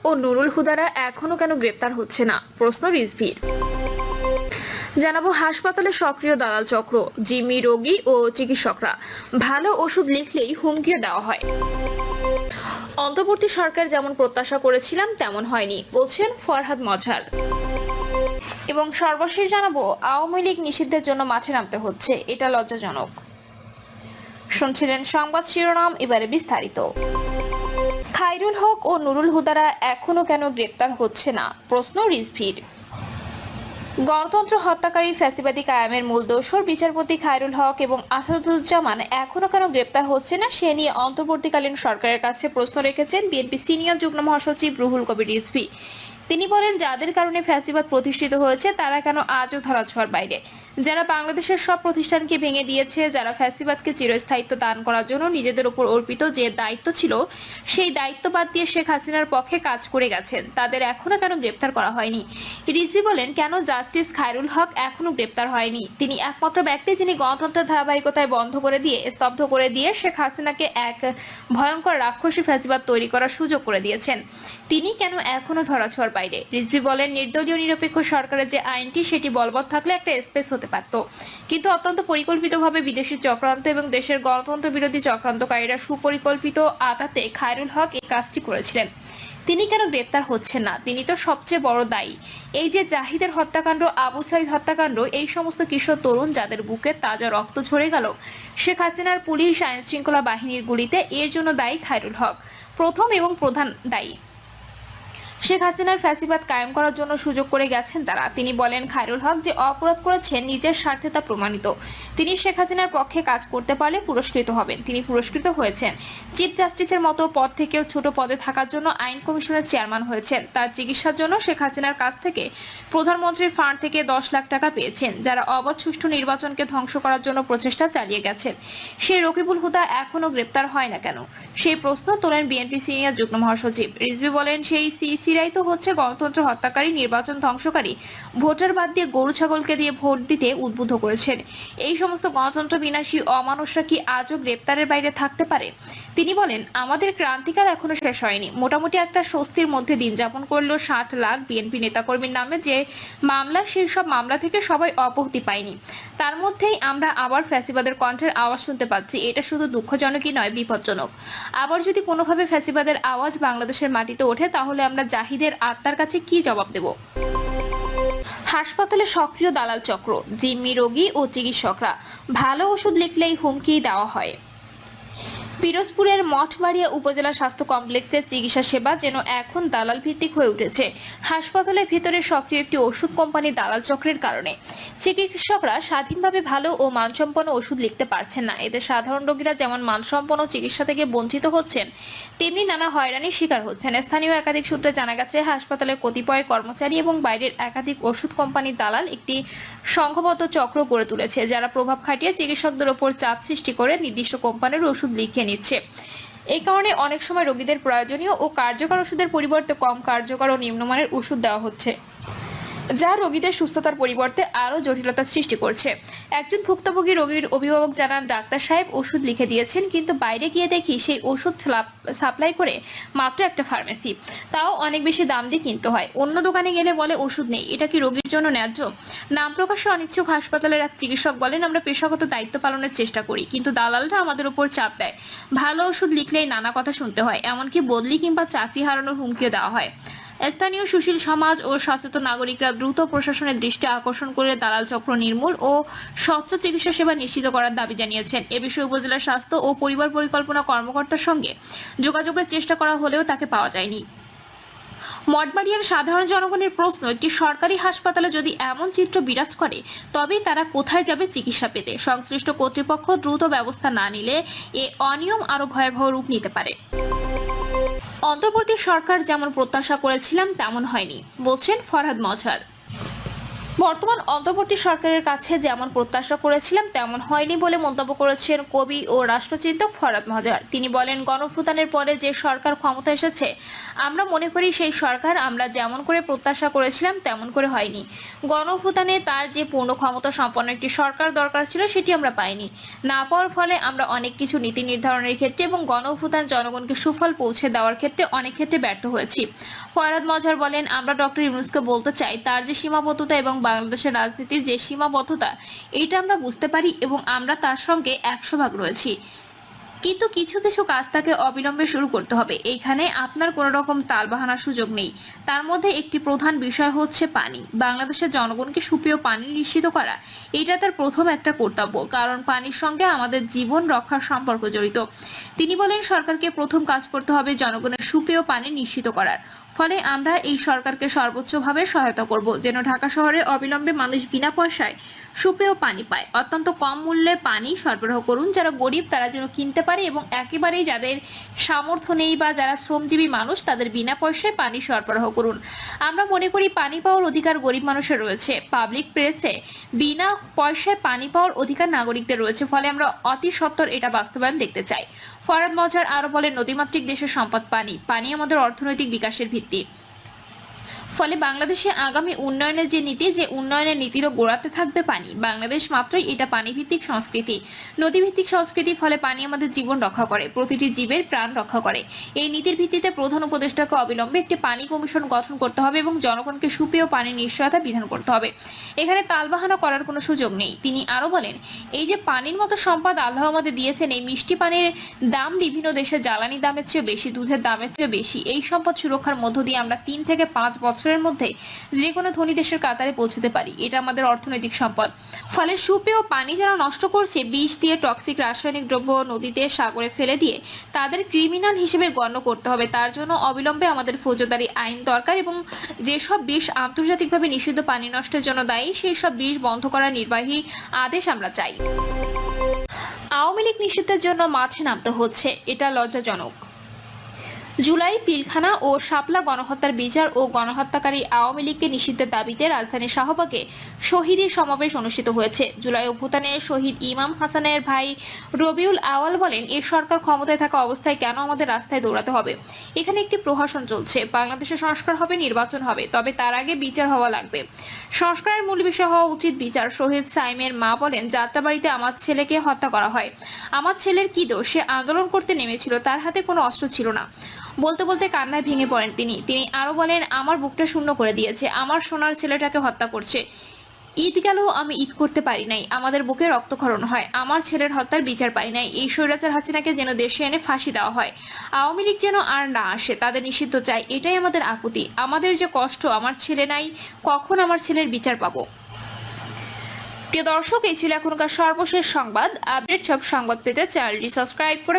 ও নুরুল হুদারা এখনো কেন গ্রেপ্তার হচ্ছে না, প্রশ্ন রিজভির। জানাবো হাসপাতালে সক্রিয় দালাল চক্র, জিম্মি রোগী ও চিকিৎসকরা, ভালো ওষুধ লিখলেই হুমকিও দেওয়া হয়। অন্তর্বর্তী সরকার যেমন প্রত্যাশা করেছিলাম তেমন হয়নি, বলছেন ফরহাদ মজহার। এবং সর্বশেষ জানাবো আওয়ামী লীগ নিষিদ্ধের জন্য মাঠে নামতে হচ্ছে, এটা লজ্জাজনক। শুনছিলেন সংবাদ শিরোনাম, এবারে বিস্তারিত। খায়রুল হক ও নুরুল হুদারা এখনো কেন গ্রেপ্তার হচ্ছে না, প্রশ্ন রিজভির। গণতন্ত্র হত্যাকারী ফ্যাসিবাদী কায়েমের মূল দোসর বিচারপতি খায়রুল হক এবং আসাদুজ্জামান এখনো কেন গ্রেপ্তার হচ্ছে না সে নিয়ে অন্তর্বর্তীকালীন সরকারের কাছে প্রশ্ন রেখেছেন বিএনপি সিনিয়র যুগ্ম মহাসচিব রুহুল কবির রিজভী। তিনি বলেন, যাদের কারণে ফ্যাসিবাদ প্রতিষ্ঠিত হয়েছে তারা কেন আজও ধরাছোঁয়ার বাইরে? যারা বাংলাদেশের সব প্রতিষ্ঠানকে ভেঙে দিয়েছে, যারা ফ্যাসিবাদকে চিরস্থায়িত্ব দান করার জন্য নিজেদের উপর অর্পিত যে দায়িত্ব ছিল সেই দায়িত্ব বাদ দিয়ে শেখ হাসিনার পক্ষে কাজ করে গেছেন, তাদের এখনো কেন গ্রেপ্তার করা হয়নি? রিজভী বলেন, কেন জাস্টিস খায়রুল হক এখনো গ্রেপ্তার হয়নি? তিনি একমাত্র ব্যক্তি যিনি গণতন্ত্রের ধারাবাহিকতায় বন্ধ করে দিয়ে, স্তব্ধ করে দিয়ে শেখ হাসিনাকে এক ভয়ঙ্কর রাক্ষসী ফ্যাসিবাদ তৈরি করার সুযোগ করে দিয়েছেন। তিনি কেন এখনো ধরাছোঁয়ার বাইরে? রিজভী বলেন, নির্দলীয় নিরপেক্ষ সরকারের যে আইনটি সেটি বলবৎ থাকলে একটা স্পেস হতে পারত, কিন্তু অত্যন্ত পরিকল্পিতভাবে বিদেশি চক্রান্ত এবং দেশের গণতন্ত্র বিরোধী চক্রান্তকারীরা সুপরিকল্পিত আদাতে খায়রুল হক এই কাজটি করেছিলেন। তিনি কেন গ্রেপ্তার হচ্ছেন না? তিনি তো সবচেয়ে বড় দায়ী। এই যে জাহিদের হত্যাকাণ্ড, আবু সাইদ হত্যাকাণ্ড, এই সমস্ত কিশোর তরুণ যাদের বুকে তাজা রক্ত ঝরে গেল শেখ হাসিনার পুলিশ আইন শৃঙ্খলা বাহিনীর গুলিতে, এর জন্য দায়ী খায়রুল হক, প্রথম এবং প্রধান দায়ী। শেখ হাসিনার ফ্যাসিবাদ কায়েম করার জন্য সুযোগ করে গেছেন তারা। তিনি বলেন, খায়রুল হক যে অপরাধ করেছেন নিজের স্বার্থে তা প্রমাণিত। তিনি শেখ হাসিনার পক্ষে কাজ করতে পারলে পুরস্কৃত হবেন। তিনি পুরস্কৃত হয়েছেন। চিফ জাস্টিসের মতো পদ থেকেও ছোট পদে থাকার জন্য আইন কমিশনের চেয়ারম্যান হয়েছেন। তার চিকিৎসার জন্য শেখ হাসিনার কাছ থেকে প্রধানমন্ত্রীর ফান্ড থেকে 10 লাখ টাকা পেয়েছেন। যারা অবাধ সুষ্ঠু নির্বাচনকে ধ্বংস করার জন্য প্রচেষ্টা চালিয়ে গেছেন, সেই রকিবুল হুদা এখনো গ্রেপ্তার হয় না কেন, সেই প্রশ্ন তোলেন বিএনপি সিনিয়র যুগ্ম মহাসচিব। রিজভী বলেন, সেই সিরাই তো হচ্ছে গণতন্ত্র হত্যাকারী, নির্বাচন ধ্বংসকারী, ভোটার বাদ দিয়ে গরু ছাগলকে দিয়ে ভোট দিতে উদ্বুদ্ধ করেছেন। এই সমস্ত গণতন্ত্র বিনাশী অমানুষরা কি আজও গ্রেপ্তারের বাইরে থাকতে পারে? তিনি বলেন, আমাদের ক্রান্তিকাল এখনো শেষ হয়নি। মোটামুটি একটা স্বস্তির মধ্যে দিন যাপন করলো 60 লাখ বিএনপি নেতাকর্মীর নামে যে মামলা, সেই সব মামলা থেকে সবাই অব্যাহতি পায়নি। তার মধ্যেই আমরা আবার ফ্যাসিবাদের কণ্ঠের আওয়াজ শুনতে পাচ্ছি। এটা শুধু দুঃখজনকই নয়, বিপজ্জনক। আবার যদি কোনোভাবে ফ্যাসিবাদের আওয়াজ বাংলাদেশের মাটিতে ওঠে, তাহলে আমরা জাহিদের আত্মার কাছে কি জবাব দেব? হাসপাতালে সক্রিয় দালাল চক্র, জিম্মি রোগী ও চিকিৎসকরা, ভালো ওষুধ লিখলেই হুমকি দেওয়া হয়। পিরোজপুরের মঠবাড়িয়া উপজেলা স্বাস্থ্য কমপ্লেক্সের চিকিৎসা সেবা যেন এখন দালাল ভিত্তিক হয়ে উঠেছে। হাসপাতালের ভিতরে সক্রিয় একটি ওষুধ কোম্পানি দালাল চক্রের কারণে চিকিৎসকরা স্বাধীনভাবে ভালো ও মানসম্পন্ন ওষুধ লিখতে পারছেন না। এতে সাধারণ রোগীরা যেমন মানসম্পন্ন চিকিৎসা থেকে বঞ্চিত হচ্ছেন, তেমনি নানা হয়রানির শিকার হচ্ছেন। স্থানীয় একাধিক সূত্রে জানা গেছে, হাসপাতালের কতিপয় কর্মচারী এবং বাইরের একাধিক ওষুধ কোম্পানির দালাল একটি সংঘবদ্ধ চক্র গড়ে তুলেছে, যারা প্রভাব খাটিয়ে চিকিৎসকদের ওপর চাপ সৃষ্টি করে নির্দিষ্ট কোম্পানির ওষুধ লিখে নিচ্ছে। এই কারণে অনেক সময় রোগীদের প্রয়োজনীয় ও কার্যকর ওষুধের পরিবর্তে কম কার্যকর ও নিম্নমানের ওষুধ দেওয়া হচ্ছে, যা রোগীদের সুস্থতার পরিবর্তে আরো জটিলতার সৃষ্টি করছে। একজন ভুক্তভোগী রোগীর অভিভাবক জানান, ডাক্তার সাহেব ওষুধ লিখে দিয়েছেন, কিন্তু বাইরে গিয়ে দেখি সেই ওষুধ সাপ্লাই করে মাত্র একটা ফার্মেসি, তাও অনেক বেশি দাম দিয়ে কিনতে হয়। অন্য দোকানে গেলে বলে ওষুধ নেই। এটা কি রোগীর জন্য ন্যায্য? নাম প্রকাশে অনিচ্ছুক হাসপাতালের এক চিকিৎসক বলেন, আমরা পেশাগত দায়িত্ব পালনের চেষ্টা করি, কিন্তু দালালরা আমাদের উপর চাপ দেয়। ভালো ওষুধ লিখলেই নানা কথা শুনতে হয়, এমনকি বদলি কিংবা চাকরি হারানোর হুমকিও দেওয়া হয়। স্থানীয় সুশীল সমাজ ও সচেতন নাগরিকরা দ্রুত প্রশাসনের দৃষ্টি আকর্ষণ করে দালাল চক্র নির্মূল ও স্বচ্ছ চিকিৎসা সেবা নিশ্চিত করার দাবি জানিয়েছেন। এ বিষয়ে উপজেলা স্বাস্থ্য ও পরিবার পরিকল্পনা কর্মকর্তার সঙ্গে যোগাযোগের চেষ্টা করা হলেও তাকে পাওয়া যায়নি। মঠবাড়িয়ার সাধারণ জনগণের প্রশ্ন, একটি সরকারি হাসপাতালে যদি এমন চিত্র বিরাজ করে, তবে তারা কোথায় যাবে চিকিৎসা পেতে? সংশ্লিষ্ট কর্তৃপক্ষ দ্রুত ব্যবস্থা না নিলে এ অনিয়ম আরো ভয়াবহ রূপ নিতে পারে। অন্তর্বর্তী সরকার যেমন প্রত্যাশা করেছিলাম তেমন হয়নি, বলছেন ফরহাদ মজহার। বর্তমান অন্তর্বর্তী সরকারের কাছে যেমন প্রত্যাশা করেছিলাম তেমন হয়নি বলে মন্তব্য করেছেন কবি ও রাষ্ট্রচিন্তক ফরহাদ মজহার। তিনি বলেন, গণঅভ্যুত্থানের পরে যে সরকার ক্ষমতা এসেছে আমরা মনে করি সেই সরকার আমরা যেমন করে প্রত্যাশা করেছিলাম তেমন করে হয়নি। গণঅভ্যুত্থানে তার যে পূর্ণ ক্ষমতা সম্পন্ন একটি সরকার দরকার ছিল সেটি আমরা পাইনি। না পাওয়ার ফলে আমরা অনেক কিছু নীতি নির্ধারণের ক্ষেত্রে এবং গণঅভ্যুত্থান জনগণকে সুফল পৌঁছে দেওয়ার ক্ষেত্রে অনেক ক্ষেত্রে ব্যর্থ হয়েছি। ফরহাদ মজহার বলেন, আমরা ডক্টর ইউনূসকে বলতে চাই তার যে সীমাবদ্ধতা এবং বাংলাদেশের রাজনীতির যে সীমাবদ্ধতা এটা আমরা বুঝতে পারি এবং আমরা তার সঙ্গে 100 ভাগ রয়েছি, কিন্তু কিছু কিছু কাজ তাকে অবিলম্বে শুরু করতে হবে। এইখানে আপনার কোনো রকম তালবাহানার সুযোগ নেই। তার মধ্যে একটি প্রধান বিষয় হচ্ছে পানি। বাংলাদেশের জনগণকে সুপেয় পানি নিশ্চিত করা এটা তার প্রথম একটা কর্তব্য, কারণ পানির সঙ্গে আমাদের জীবন রক্ষার সম্পর্ক জড়িত। তিনি বলেন, সরকারকে প্রথম কাজ করতে হবে জনগণের সুপেয় পানি নিশ্চিত করার। ফলে আমরা এই সরকারকে সর্বোচ্চভাবে সহায়তা করব যেন ঢাকা শহরে অবিলম্বে মানুষ বিনা পয়সায় সুপেয় পানি পায়। অত্যন্ত কম মূল্যে পানি সরবরাহ করুন, যারা গরিব তারা যেন কিনতে পারে এবং একেবারেই যাদের সামর্থ্য নেই বা যারা শ্রমজীবী মানুষ তাদের বিনা পয়সায় পানি সরবরাহ করুন। আমরা মনে করি পানি পাওয়ার অধিকার গরিব মানুষের রয়েছে, পাবলিক প্লেসে বিনা পয়সায় পানি পাওয়ার অধিকার নাগরিকদের রয়েছে। ফলে আমরা অতি সত্বর এটা বাস্তবায়ন দেখতে চাই। ফরহাদ মজহার আরো বলেন, নদীমাতৃক দেশের সম্পদ পানি। পানি আমাদের অর্থনৈতিক বিকাশের ভিত্তি। ফলে বাংলাদেশে আগামী উন্নয়নের যে নীতি, যে উন্নয়নের নীতিরও গোড়াতে থাকবে পানি। বাংলাদেশ মাত্রই এটা পানি ভিত্তিক সংস্কৃতি, নদী ভিত্তিক সংস্কৃতি। ফলে পানি আমাদের জীবন রক্ষা করে, প্রতিটি জীবের প্রাণ রক্ষা করে। এই নীতির ভিত্তিতে প্রধান উপদেষ্টাকে অবিলম্বে একটি পানি কমিশন গঠন করতে হবে এবং জনগণকে সুপেয় পানির নিশ্চয়তা বিধান করতে হবে। এখানে তালবাহানা করার কোনো সুযোগ নেই। তিনি আরো বলেন, এই যে পানির মতো সম্পদ আল্লাহ আমাদের দিয়েছেন, এই মিষ্টি পানির দাম বিভিন্ন দেশে জ্বালানি দামের চেয়ে বেশি, দুধের দামের চেয়ে বেশি। এই সম্পদ সুরক্ষার মধ্য দিয়ে আমরা 3 থেকে 5 বছরের মধ্যে যে কোনো ধনী দেশের কাতারে পৌঁছতে পারি। এটা আমাদের অর্থনৈতিক সম্পদ। ফলে সুপেয় পানি যারা নষ্ট করছে, বিষ দিয়ে টক্সিক রাসায়নিক দ্রব্য নদীতে সাগরে ফেলে দিয়ে তাদের ক্রিমিনাল হিসেবে গণ্য করতে হবে। তার জন্য অবিলম্বে আমাদের ফৌজদারি আইন দরকার এবং যেসব বিষ আন্তর্জাতিকভাবে নিষিদ্ধ পানি নষ্টের জন্য দায়ী সেই সব বিষ বন্ধ করার নির্বাহী আদেশ আমরা চাই। আওয়ামী লীগ নিষিদ্ধের জন্য মাঠে নামতে হচ্ছে, এটা লজ্জাজনক। জুলাই পিলখানা ও শাপলা গণহত্যার বিচার ও গণহত্যাকারী আওয়ামী লীগকে নিষিদ্ধের দাবিতে রাজধানীর শাহবাগে শহীদী সমাবেশ অনুষ্ঠিত হয়েছে। জুলাই অভ্যুত্থানে শহীদ ইমাম হাসানের ভাই রবিউল আওয়াল বলেন, এই সরকার ক্ষমতায় থাকা অবস্থায় কেন আমাদের রাস্তায় দৌড়াতে হবে? এখানে একটি প্রহসন চলছে। বাংলাদেশে সংস্কার হবে, নির্বাচন হবে, তবে তার আগে বিচার হওয়া লাগবে। সংস্কারের মূল বিষয় হওয়া উচিত বিচার। শহীদ সাইমের মা বলেন, যাত্রাবাড়িতে আমার ছেলেকে হত্যা করা হয়। আমার ছেলের কি দোষ? সে আন্দোলন করতে নেমেছিল, তার হাতে কোনো অস্ত্র ছিল না। বলতে বলতে কান্নায় ভেঙে পড়েন তিনি আরো বলেন, আমার বুকটা শূন্য করে দিয়েছে, আমার সোনার ছেলেটাকে হত্যা করছে। ঈদ গেল, আমি ঈদ করতে পারি নাই, আমাদের বুকে রক্তক্ষরণ হয়, আমার ছেলের হত্যার বিচার পাই নাই। এই স্বৈরাচার হাসিনাকে যেন দেশে এনে ফাঁসি দেওয়া হয়, আওয়ামী লীগ যেন আর না আসে, তাদের নিষিদ্ধ চাই। এটাই আমাদের আকুতি, আমাদের যে কষ্ট, আমার ছেলে নাই, কখন আমার ছেলের বিচার পাবো? প্রিয় দর্শক, এই ছিল এখনকার সর্বশেষ সংবাদ। আপডেট সব সংবাদ পেতে চ্যানেলটি সাবস্ক্রাইব করে